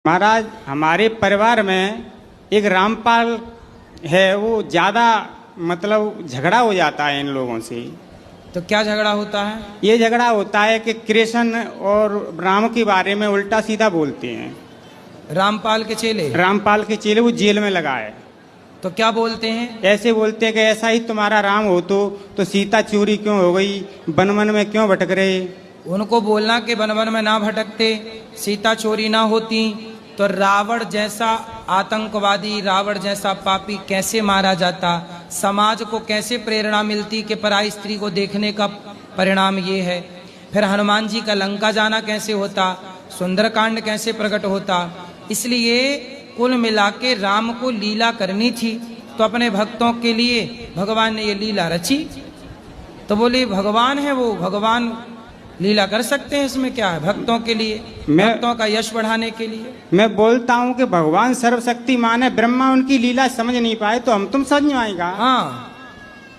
महाराज, हमारे परिवार में एक रामपाल है, वो ज़्यादा मतलब झगड़ा हो जाता है इन लोगों से। तो क्या झगड़ा होता है? ये झगड़ा होता है कि कृष्ण और राम के बारे में उल्टा सीधा बोलते हैं। रामपाल के चेले? रामपाल के चेले वो जेल में लगा है। तो क्या बोलते हैं? ऐसे बोलते हैं कि ऐसा ही तुम्हारा राम हो तो सीता चोरी क्यों हो गई, वन वन में क्यों भटक रहे। उनको बोलना कि वन वन में ना भटकते, सीता चोरी ना होती तो रावण जैसा आतंकवादी, रावण जैसा पापी कैसे मारा जाता, समाज को कैसे प्रेरणा मिलती कि पराई स्त्री को देखने का परिणाम ये है। फिर हनुमान जी का लंका जाना कैसे होता, सुंदरकांड कैसे प्रकट होता। इसलिए कुल मिला के राम को लीला करनी थी, तो अपने भक्तों के लिए भगवान ने ये लीला रची। तो बोले भगवान है वो, भगवान लीला कर सकते हैं, इसमें क्या है। भक्तों के लिए, भक्तों का यश बढ़ाने के लिए। मैं बोलता हूँ कि भगवान सर्वशक्तिमान है, ब्रह्मा उनकी लीला समझ नहीं पाए तो हम तुम समझ आएगा। हाँ,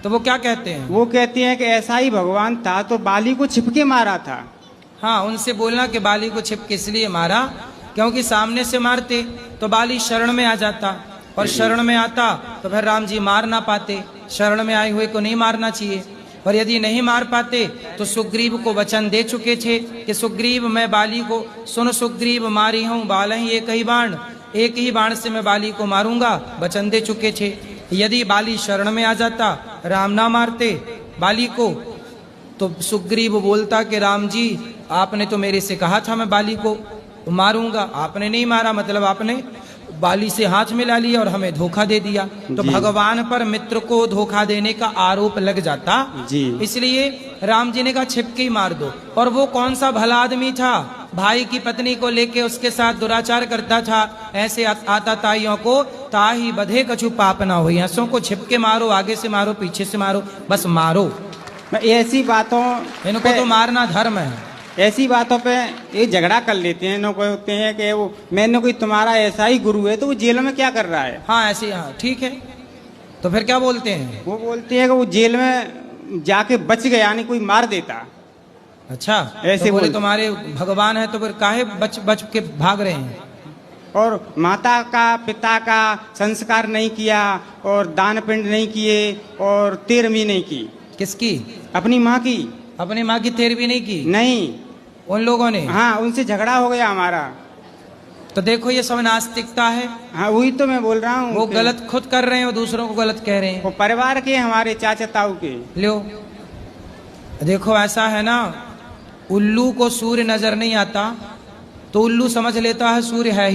तो वो क्या कहते हैं? वो कहते हैं कि ऐसा ही भगवान था तो बाली को छिपके मारा था। हाँ, उनसे बोलना कि बाली को छिपके इसलिए मारा क्योंकि सामने से मारते तो बाली शरण में आ जाता, और शरण में आता तो फिर राम जी मार ना पाते। शरण में आए हुए को नहीं मारना चाहिए। और यदि नहीं मार पाते तो सुग्रीव को वचन दे चुके थे कि सुग्रीव, मैं बाली को, सुन सुग्रीव मारी हूँ बाल ही एक ही बाण से मैं बाली को मारूंगा, वचन दे चुके थे। यदि बाली शरण में आ जाता, राम ना मारते बाली को, तो सुग्रीव बोलता कि राम जी आपने तो मेरे से कहा था मैं बाली को मारूंगा, आपने नहीं मारा, मतलब आपने बाली से हाथ मिला लिया और हमें धोखा दे दिया। तो भगवान पर मित्र को धोखा देने का आरोप लग जाता जी। इसलिए राम जी ने कहा छिपके ही मार दो। और वो कौन सा भला आदमी था, भाई की पत्नी को लेके उसके साथ दुराचार करता था। ऐसे आता ताइयों को ताही बधे कछु पाप ना हो, हंसों को छिपके मारो, आगे से मारो, पीछे से मारो, बस मारो। ऐसी बातों इनको तो मारना धर्म है। ऐसी बातों पे ये झगड़ा कर लेते हैं। कहते हैं कि वो मैंने कोई तुम्हारा ऐसा ही गुरु है तो वो जेल में क्या कर रहा है। हाँ ऐसे, हाँ ठीक है। तो फिर क्या बोलते हैं? वो बोलते हैं कि वो जेल में जाके बच गया, यानी कोई मार देता। अच्छा, ऐसे तो बोले तुम्हारे भगवान है तो फिर काहे बच के भाग रहे हैं। और माता का पिता का संस्कार नहीं किया, और दान पिंड नहीं किए, और तेरहवीं नहीं की। किसकी? अपनी माँ की। अपनी माँ की तेरहवीं नहीं की? नहीं, उन लोगों ने। हाँ, उनसे झगड़ा हो गया हमारा। तो देखो ये सब नास्तिकता है। हाँ, वही तो मैं बोल रहा हूँ। वो गलत खुद कर रहे हैं और दूसरों को गलत कह रहे हैं। वो परिवार के, हमारे चाचा ताऊ के। लो देखो, ऐसा है ना, उल्लू को सूर्य नजर नहीं आता तो उल्लू समझ लेता है सूर्य है ही।